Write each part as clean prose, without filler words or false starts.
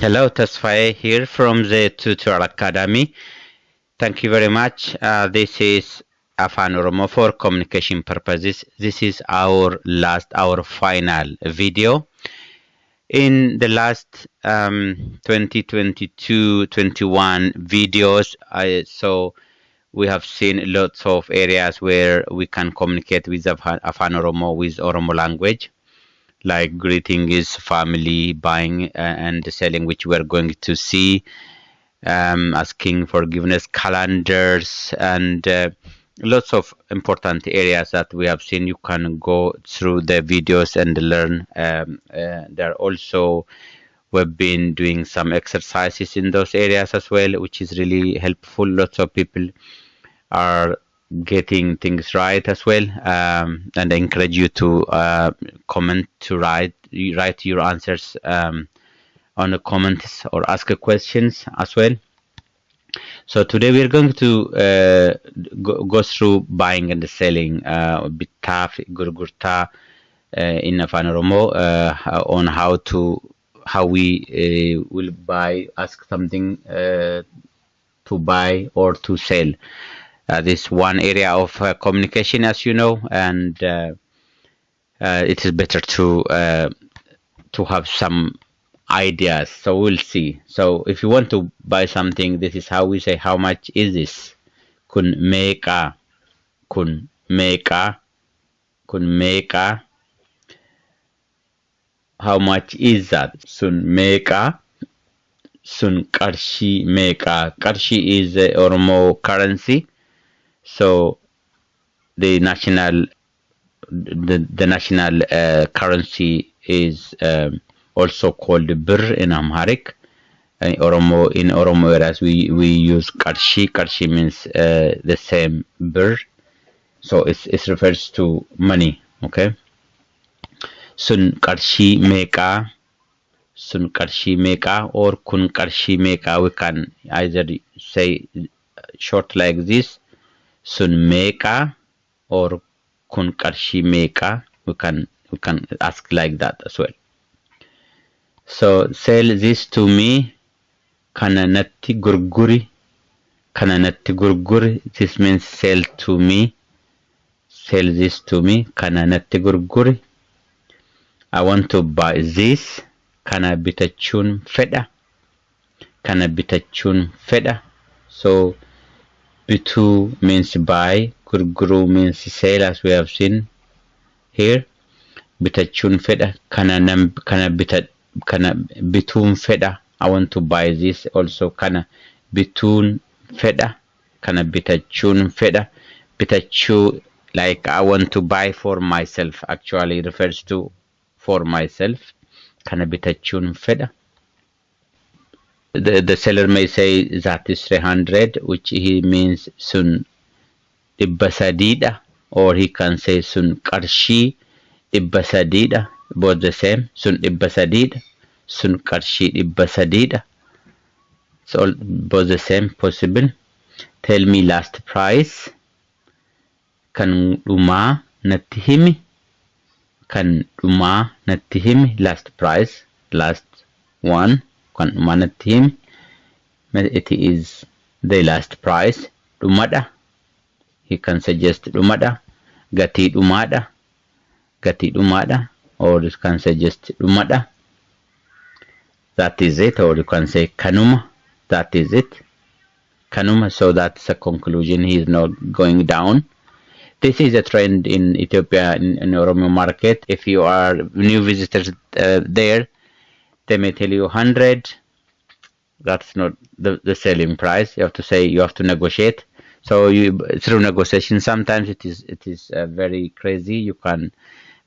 Hello, Tasfaye here from the Tutorial Academy. Thank you very much. This is Afan Oromo for communication purposes. This is our final video. In the last 2022-21 videos, we have seen lots of areas where we can communicate with Afan Oromo with Oromo language, like greeting is family, buying and selling, which we are going to see, asking forgiveness, calendars, and lots of important areas that we have seen. You can go through the videos and learn. There also, we've been doing some exercises in those areas as well, which is really helpful. Lots of people are getting things right as well, and I encourage you to comment, to write your answers on the comments or ask questions as well. So today we are going to go through buying and selling, bittaa fi gurgurtaa in Afaan Oromoo, on how we will buy, ask something to buy or to sell. This one area of communication, as you know, and it is better to have some ideas. So we'll see. So if you want to buy something, this is how we say, how much is this? Kun meeqa, kun meeqa, kun meeqa. How much is that? Sun meeqa, sun qarshii meeqa. Qarshii is the Oromo currency. So the national currency is also called bir in Amharic. In Oromo areas we use qarshii. Qarshii means the same bir, so it refers to money. Okay. Sun qarshii meeqa, sun qarshii meeqa, or kun qarshii meeqa. We can either say short like this, sun meeqa, or kun qarshii meeqa. We can ask like that as well. So sell this to me, kana natti gurguri, kana natti gurguri. This means sell to me, sell this to me, kana natti gurguri. I want to buy this, kana bitachuun fedha, kana bitachuun fedha. So bituu means buy, gurguru means sell, as we have seen here. Bitachuun fedha, kana bituun fedha. I want to buy this also, kana bituun fedha, kana bitachuun fedha. Bitachuu, like I want to buy for myself, actually refers to for myself, kana bitachuun fedha. The seller may say that is 300, which he means sun dhibba sadiidha, or he can say sun qarshii dhibba sadiidha. Both the same, sun dhibba sadiidha, sun qarshii dhibba sadiidha. So both the same, possible. Tell me last price, kan dhumaa natti himi, kan dhumaa natti himi. Last price, last one, kan dhumaa natti himi. It is the last price. Dhumadha, he can suggest dhumadha. Gatii dhumaadha, gatii dhumaadha, or you can suggest dhumadha. That is it, or you can say kanuma. That is it, kanuma. So that's a conclusion. He is not going down. This is a trend in Ethiopia, in Oromo market. If you are new visitors there, they may tell you 100. That's not the selling price. You have to say, you have to negotiate. So through negotiation, sometimes it is very crazy. You can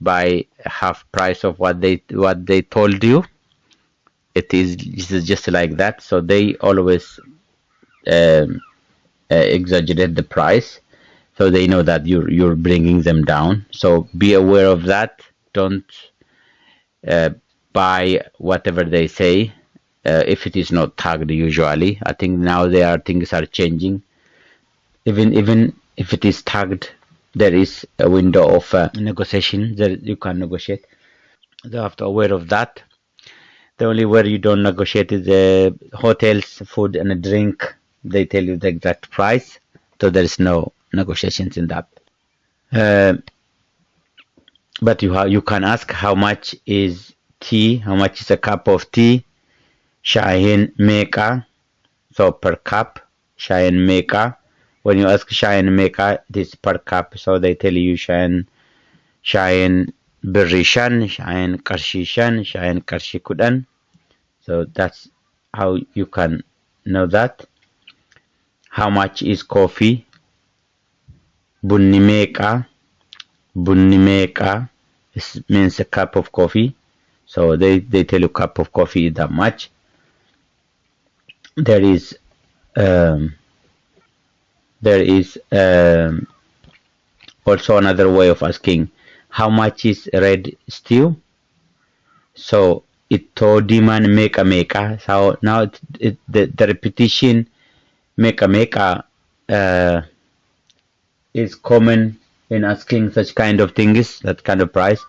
buy half price of what they told you. It is just like that. So they always exaggerate the price, so they know that you're bringing them down. So be aware of that. Don't buy whatever they say if it is not tagged. Usually, I think now things are changing. Even if it is tagged, there is a window of negotiation that you can negotiate. You have to be aware of that. The only where you don't negotiate is the hotels, food and a drink. They tell you the exact price, so there is no negotiations in that. But you can ask how much is tea, how much is a cup of tea, shahin meka, so per cup, shahin meka. When you ask shahin meka, this per cup, so they tell you shahin birishan, shahin karshishan, shahin karshikudan. So that's how you can know that. How much is coffee? Bunnimeka. Bunnimeka means a cup of coffee. So they tell you cup of coffee is that much. There is also another way of asking how much is red stew. So itodiman meka. So now the repetition meka is common in asking such kind of things, that kind of price.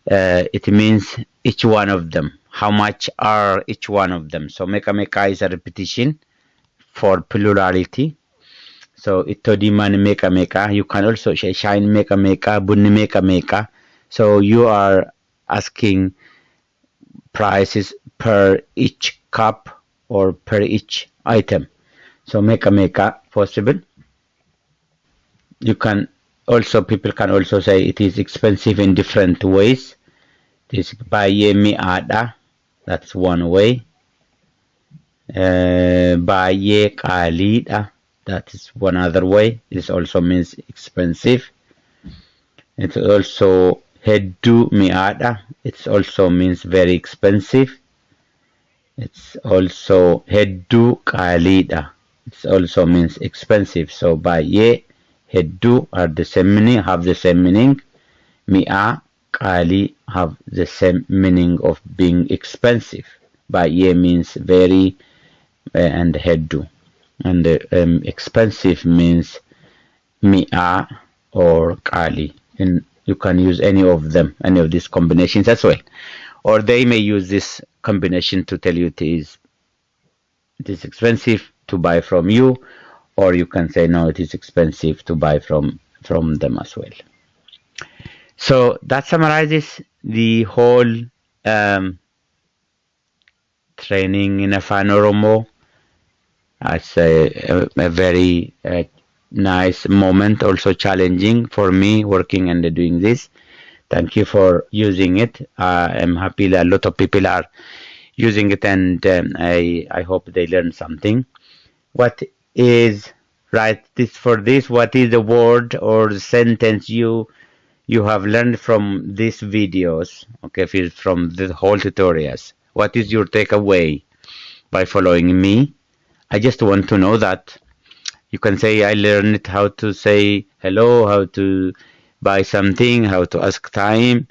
It means each one of them. How much are each one of them? So meka is a repetition for plurality. So itodiman meka. You can also say shine meka, bunni meka. So you are asking prices per each cup or per each item. So meka possible. You can also, people can also say it is expensive in different ways. This baye mi'ada, that's one way. Baye kalida, that is one other way. This also means expensive. It also heddu mi'ada, it also means very expensive. It's also heddu kalida, it also means expensive. So baye, heddu are the same meaning, have the same meaning. Mi'a, kali have the same meaning of being expensive. Baye means very and heddu. And expensive means mi'a or kali. And you can use any of them, any of these combinations as well. Or they may use this combination to tell you it is expensive to buy from you, or you can say no, it is expensive to buy from them as well. So that summarizes the whole training in Afan Oromo. It's a very nice moment, also challenging for me working and doing this. Thank you for using it. I'm happy that a lot of people are using it, and I hope they learn something. What is right this for this? What is the word or the sentence you have learned from these videos? Okay, from the whole tutorials. What is your takeaway by following me? I just want to know that. You can say I learned how to say hello, how to buy something, how to ask time.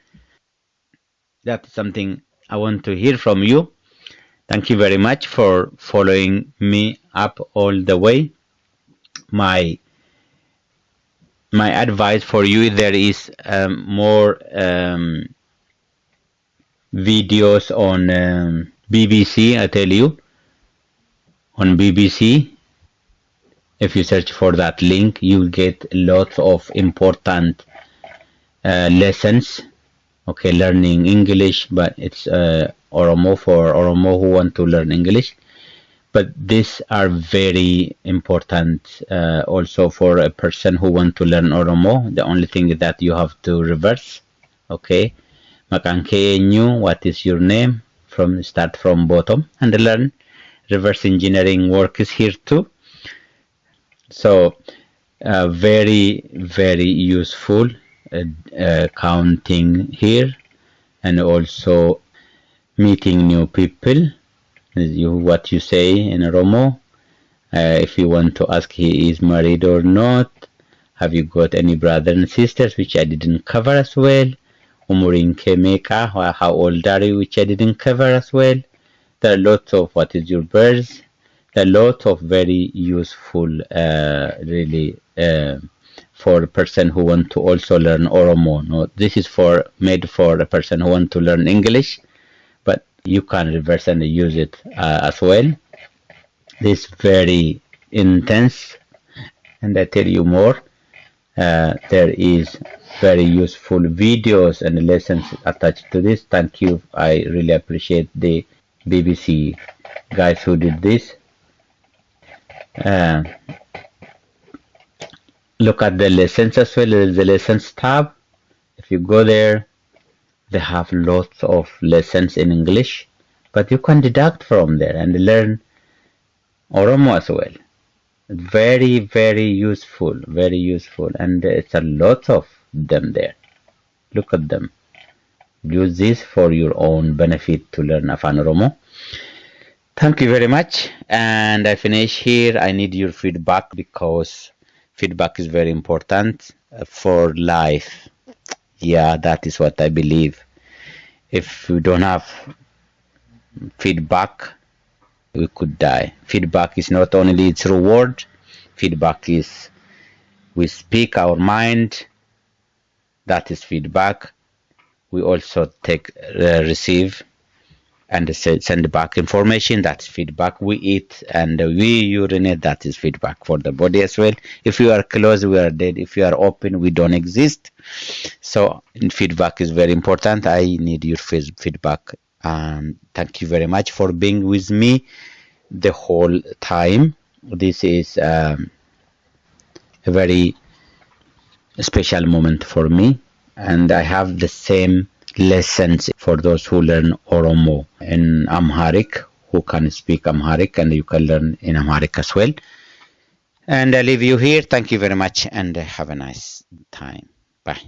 That's something I want to hear from you. Thank you very much for following me up all the way. My advice for you, there is more videos on BBC. I tell you, on BBC, if you search for that link, you get lots of important lessons. Okay, learning English, but it's Oromo for Oromo who want to learn English. But these are very important also for a person who want to learn Oromo. The only thing is that you have to reverse. Okay, Maqaan kee eenyu? What is your name? Start from bottom and learn. Reverse engineering work is here too. So very, very useful counting here, and also meeting new people. What you say in Oromo. If you want to ask he is married or not. Have you got any brothers and sisters, which I didn't cover as well. Umurin Kemeka, how old are you, which I didn't cover as well. There are lots of what is your birth. There are lots of very useful, really, for a person who want to also learn Oromo. No, this is made for a person who want to learn English, but you can reverse and use it as well. This very intense, and I tell you more. There is very useful videos and lessons attached to this. Thank you. I really appreciate the BBC guys who did this. Uh, Look at the lessons as well. There is the lessons tab. If you go there, they have lots of lessons in English, but you can deduct from there and learn Oromo as well. Very, very useful, and it's a lot of them there. Look at them. Use this for your own benefit to learn Afan Oromo. Thank you very much, and I finish here. I need your feedback because feedback is very important for life. Yeah, that is what I believe. If we don't have feedback, we could die. Feedback is not only through word, feedback is we speak our mind, that is feedback. We also receive and send back information, that's feedback. We eat and we urinate, that is feedback for the body as well. If you are closed, we are dead. If you are open, we don't exist. So feedback is very important. I need your feedback. Thank you very much for being with me the whole time. This is a very special moment for me, and I have the same lessons for those who learn Oromo in Amharic, who can speak Amharic, and you can learn in Amharic as well. And I leave you here. Thank you very much, and have a nice time. Bye.